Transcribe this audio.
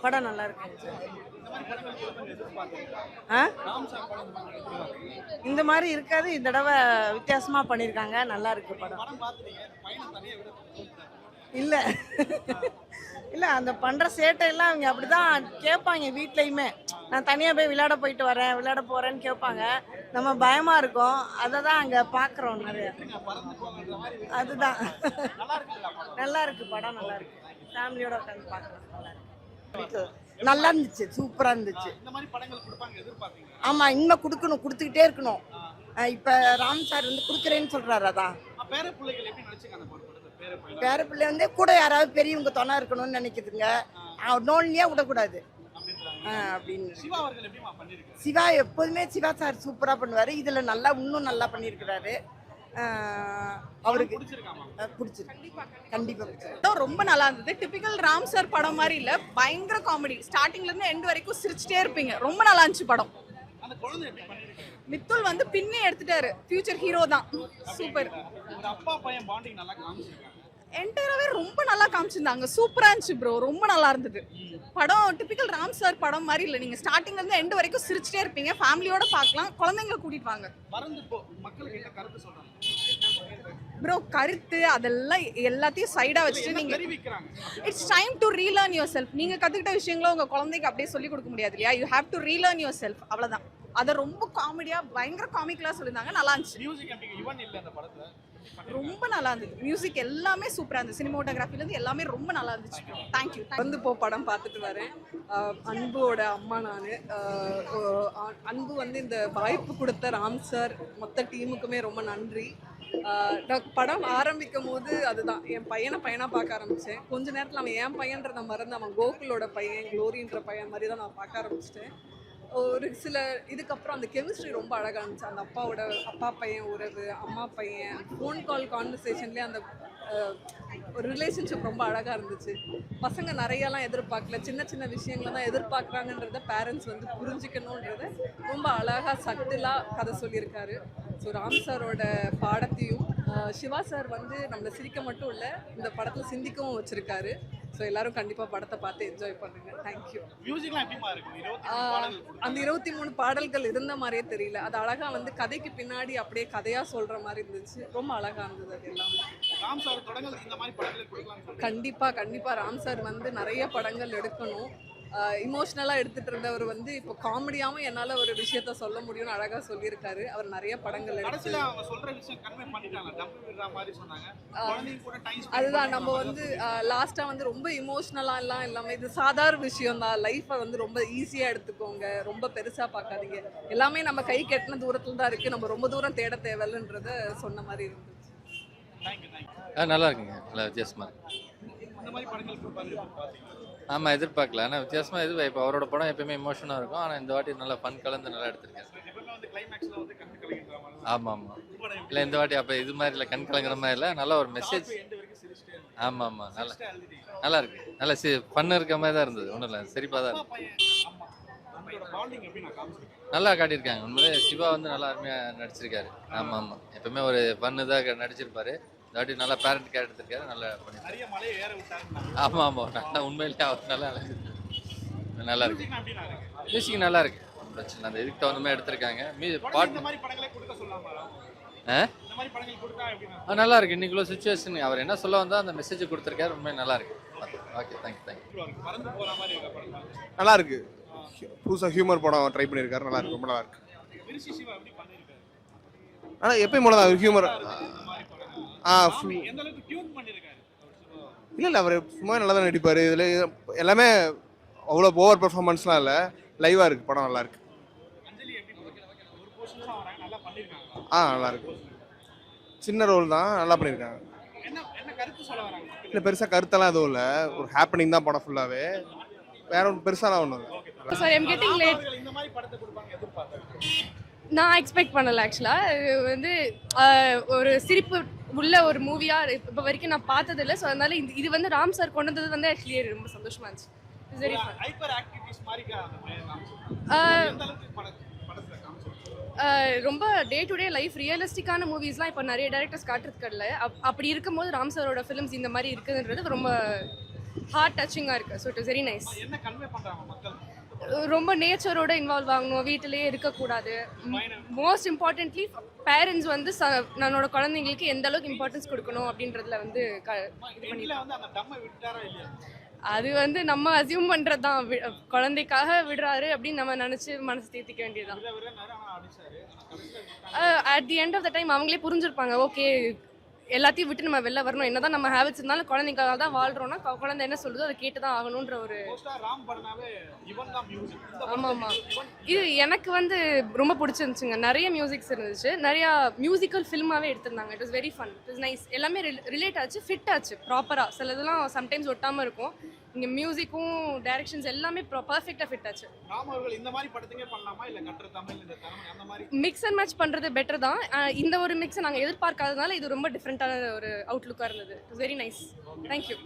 படம் நல்லா இருக்குங்க சார். ஆ இந்த மாதிரி இருக்காது, இந்த தடவை வித்தியாசமா பண்ணியிருக்காங்க, நல்லா இருக்கு படம். இல்ல இல்ல அந்த பண்ற சேட்டையெல்லாம் அவங்க அப்படிதான் கேட்பாங்க வீட்லயுமே. நான் தனியா போய் விளையாட போயிட்டு வரேன், விளையாட போறேன்னு கேட்பாங்க. நம்ம பயமா இருக்கும், அதை தான் அங்க பாக்குறோம் நிறைய. அதுதான் நல்லா இருக்கு படம், நல்லா இருக்கு. ஃபேமிலியோட உட்காந்து பார்க்கலாம், நல்லா இருக்கு. நல்லா இருந்துச்சு, சூப்பரா இருந்துச்சு. ஆமா, இன்னும் கொடுக்கணும், கொடுத்துக்கிட்டே இருக்கணும். இப்ப ராம் சார் வந்து கொடுக்குறேன்னு சொல்றாரு. அதான் பேர பிள்ளை வந்து கூட யாராவது பெரியவங்க துணை இருக்கணும்னு நினைக்குதுங்க, நோன்லியா விடக்கூடாது அப்படின்னு. சிவா எப்போதுமே சிவா சார் சூப்பரா பண்ணுவாரு, இதுல நல்லா இன்னும் நல்லா பண்ணியிருக்கிறாரு. அவருக்கு பிடிச்சிருக்கு, கண்டிப்பா ரொம்ப நல்லா இருந்தது. டிபிக்கல் ராம் சார் படம் மாதிரி இல்ல, பயங்கர காமெடி. ஸ்டார்டிங்ல இருந்து எண்ட் வரைக்கும் சிரிச்சிட்டே இருப்பீங்க. ரொம்ப நல்லா இருந்துச்சு படம். மித்துல் வந்து பின்னே எடுத்துட்டாரு, ஃபியூச்சர் ஹீரோ தான். சூப்பர். என்டையராகவே ரொம்ப நல்லா காமிச்சிருந்தாங்க, சூப்பரா இருந்துச்சு ப்ரோ, ரொம்ப நல்லா இருந்தது படம். டிபிக்கல் ராம் சார் படம் மாதிரி இல்லை, நீங்க ஸ்டார்டிங்ல இருந்து எண்ட் வரைக்கும் சிரிச்சிட்டே இருப்பீங்க. ஃபேமிலியோட பார்க்கலாம், குழந்தைங்களை கூட்டிட்டு வாங்க ப்ரோ. கருத்து அதெல்லாம் எல்லாத்தையும் சைடா வச்சுட்டு நீங்க it's time to relearn yourself. நீங்க கத்துக்கிட்ட விஷயங்களை உங்க குழந்தைக்கு அப்படியே சொல்லி கொடுக்க முடியாது இல்லையா? You have to relearn yourself, அவ்வளவுதான். அதை ரொம்ப காமெடியா பயங்கர காமிக்கலா சொல்லியிருந்தாங்க, நல்லா இருந்துச்சு. ரொம்ப நல்லா இருந்தது. மியூசிக் எல்லாமே சூப்பரா இருந்துச்சு, சினிமோட்டோகிராஃபில இருந்து எல்லாமே ரொம்ப நல்லா இருந்துச்சு. தேங்க்யூ. வந்து படம் பார்த்துட்டு வரேன். அன்போட அம்மா நான். அன்பு வந்து இந்த வாய்ப்பு கொடுத்த ராம் சார் மொத்த டீமுக்குமே ரொம்ப நன்றி. நான் படம் ஆரம்பிக்கும் போது அதுதான் என் பையனா பார்க்க ஆரம்பித்தேன். கொஞ்ச நேரத்தில் அவன் என் பையன்றதை மறந்து அவன் கோகுலோட பையன், க்ளோரின்ற பையன் மாதிரி தான் நான் பார்க்க ஆரம்பிச்சிட்டேன். ஒரு சில இதுக்கப்புறம் அந்த கெமிஸ்ட்ரி ரொம்ப அழகாக இருந்துச்சு. அந்த அப்பா பையன் உறவு, அம்மா பையன், ஃபோன் கால் கான்வர்சேஷன்லேயே அந்த ஒரு ரிலேஷன்ஷிப் ரொம்ப அழகாக இருந்துச்சு. பசங்க நிறையலாம் எதிர்பார்க்கல, சின்ன சின்ன விஷயங்களை தான் எதிர்பார்க்குறாங்கன்றத பேரண்ட்ஸ் வந்து புரிஞ்சுக்கணுன்றத ரொம்ப அழகாக சட்டிலாக கதை சொல்லியிருக்காரு. ஸோ ராம் சாரோட பாடத்தையும் சிவா சார் வந்து நம்மளை சிரிக்க மட்டும் இல்லை, இந்த படத்தில் சிந்திக்கவும் வச்சுருக்காரு. ஸோ எல்லாரும் கண்டிப்பாக படத்தை பார்த்து என்ஜாய் பண்ணுங்க. தேங்க்யூ. அந்த 23 பாடல்கள் இருந்த மாதிரியே தெரியல, அது அழகாக வந்து கதைக்கு பின்னாடி அப்படியே கதையாக சொல்கிற மாதிரி இருந்துச்சு. ரொம்ப அழகாக இருந்தது அது எல்லாமே. கண்டிப்பாக ராம் சார் வந்து நிறைய படங்கள் எடுக்கணும். இமோஷ்னலாக எடுத்துகிட்டு இருந்தவர் வந்து இப்போ காமெடியாகவும் என்னால் ஒரு விஷயத்த சொல்ல முடியும்னு அழகாக சொல்லியிருக்காரு. அவர் நிறைய படங்கள் அதுதான் நம்ம வந்து லாஸ்ட்டாக வந்து ரொம்ப இமோஷ்னலாக எல்லாம் இல்லாமல் இது சாதாரண விஷயம் தான், லைஃப்பை வந்து ரொம்ப ஈஸியாக எடுத்துக்கோங்க, ரொம்ப பெருசாக பார்க்காதீங்க, எல்லாமே நம்ம கை கெட்டின தூரத்தில் தான் இருக்குது, நம்ம ரொம்ப தூரம் தேட தேவையில்லைன்றத சொன்ன மாதிரி இருந்துச்சு. நல்லா இருக்குங்க, நல்லா வித்தியாசமாக. ஆமாம், எதிர்பார்க்கல, ஆனால் வித்தியாசமாக இப்போ அவரோட படம் எப்பயுமே இமோஷனாக இருக்கும், ஆனால் இந்த வாட்டி நல்லா ஃபன் கலந்து நல்லா எடுத்திருக்கேன். ஆமாம் இல்லை, இந்த வாட்டி அப்போ இது மாதிரி இல்லை, கண் கலங்குற மாதிரி இல்லை, நல்ல ஒரு மெசேஜ். ஆமாம் நல்லா இருக்கு, நல்லா ஃபன் இருக்க மாதிரி தான் இருந்தது, ஒன்றும் இல்லை, சிரிப்பாக தான் இருக்கு. நல்லா காட்டியிருக்காங்க. உண்மையிலே சிவா வந்து நல்லா அருமையாக நடிச்சிருக்காரு. ஆமாம், எப்பவுமே ஒரு ஃபன்னு தான் நடிச்சிருப்பாரு. இந்த வாட்டி நல்லா பேரண்ட் கேர் எடுத்திருக்காரு, நல்லா பண்ணிருக்காரு. ஆமாம், நல்லா உண்மையிலேயே அவர் நல்லா இருக்கு. மியூசிக் நல்லா இருக்கு, பிரச்சனை அந்த இதுக்கு தகுந்த மாதிரி எடுத்திருக்காங்க. பாட்டு நல்லா இருக்கு. இன்னைக்குள்ள சுச்சுவேஷன் அவர் என்ன சொல்ல வந்தா அந்த மெசேஜ் கொடுத்துருக்காரு, உண்மையை நல்லா இருக்கு. Okay, thank you. நல்லா இருக்கு, புதுசாக ஹியூமர் படம் ட்ரை பண்ணியிருக்காரு, நல்லா இருக்கு, ரொம்ப நல்லா இருக்கு. ஆனால் எப்பயும் போல தான் ஹியூமர். இல்லை அவர் சும்மா நல்லா தான் நடிப்பார். இதில் எல்லாமே அவ்வளோ ஓவர் பெர்ஃபார்மன்ஸ்லாம் இல்லை, லைவாக இருக்குது படம், நல்லா இருக்கு. நல்லா இருக்கு, சின்ன ரோல் தான், நல்லா பண்ணியிருக்காங்க. இல்லை பெருசாக கருத்தெல்லாம் எதுவும் இல்லை, ஒரு ஹேப்பனிங் தான் படம் ஃபுல்லாகவே, வேற ஒன்று பெருசாலாம் ஒன்றும் இல்லை. நான் எக்ஸ்பெக்ட் பண்ணல. ஆக்சுவலாக வந்து ஒரு சிரிப்பு உள்ள ஒரு மூவியாக இப்போ வரைக்கும் நான் பார்த்ததில்லை. ஸோ அதனால இது வந்து ராம் சார் கொண்டு வந்தது வந்து ஆக்சுவலி ரொம்ப சந்தோஷமா இருந்துச்சு. ரொம்ப டே டு டே லைஃப் ரியலிஸ்டிக்கான மூவிஸ்லாம் இப்போ நிறைய டைரக்டர்ஸ் காட்டுறதுக்கு இல்லை. அப்படி இருக்கும்போது ராம் சாரோட ஃபிலிம்ஸ் இந்த மாதிரி இருக்குதுன்றது ரொம்ப ஹார்ட் டச்சிங்காக இருக்குது. So it is very nice. என்ன கன்வே பண்றாங்க மக்கள்? ரொம்ப நேச்சரோட இன்வால்வ் ஆகணும், வீட்டிலேயே இருக்கக்கூடாது. மோஸ்ட் இம்பார்ட்டன்ட்லி பேரண்ட்ஸ் வந்து தன்னோட குழந்தைங்களுக்கு எந்த அளவுக்கு இம்பார்ட்டன்ஸ் கொடுக்கணும் அப்படின்றதுல வந்து இது பண்ணி இல்ல வந்து அந்த டம்மை விட்டாரா இல்லையா? அது வந்து நம்ம அசியூம் பண்ணுறது தான். குழந்தைக்காக விடுறாரு அப்படின்னு நம்ம நினச்சி மனசு தேத்திக்க வேண்டியதுதான். At the end of the time அவங்களே புரிஞ்சிருப்பாங்க, ஓகே எல்லாத்தையும் விட்டு நம்ம வெளில வரணும், என்னதான் நம்ம ஹேபிட்ஸ் இருந்தாலும் குழந்தைக்காக தான் வாழ்றோம்னா குழந்தை என்ன சொல்லுதோ அதை கேட்டு தான் ஆகணுன்ற ஒரு. ஆமாம் ஆமாம், இது எனக்கு வந்து ரொம்ப பிடிச்சிருந்துச்சுங்க. நிறைய மியூசிக்ஸ் இருந்துச்சு, நிறையா மியூசிக்கல் ஃபில்மாகவே எடுத்திருந்தாங்க. It was very fun, it was nice. எல்லாமே ரிலேட் ஆச்சு, ஃபிட் ஆச்சு ப்ராப்பராக. சில இதெல்லாம் சம்டைம்ஸ் ஒட்டாமல் இருக்கும். இங்கே மியூசிக்கும் டைரக்ஷன்ஸ் எல்லாமே பர்ஃபெக்டாக ஃபிட் ஆச்சு. மிக்ஸ் அண்ட் மேட்ச் பண்ணுறது பெட்டர் தான். இந்த ஒரு மிக்ஸை நாங்கள் எதிர்பார்க்காததுனால இது ரொம்ப டிஃப்ரெண்ட்டான ஒரு அவுட்லுக்காக இருந்தது. It was very nice. Thank you.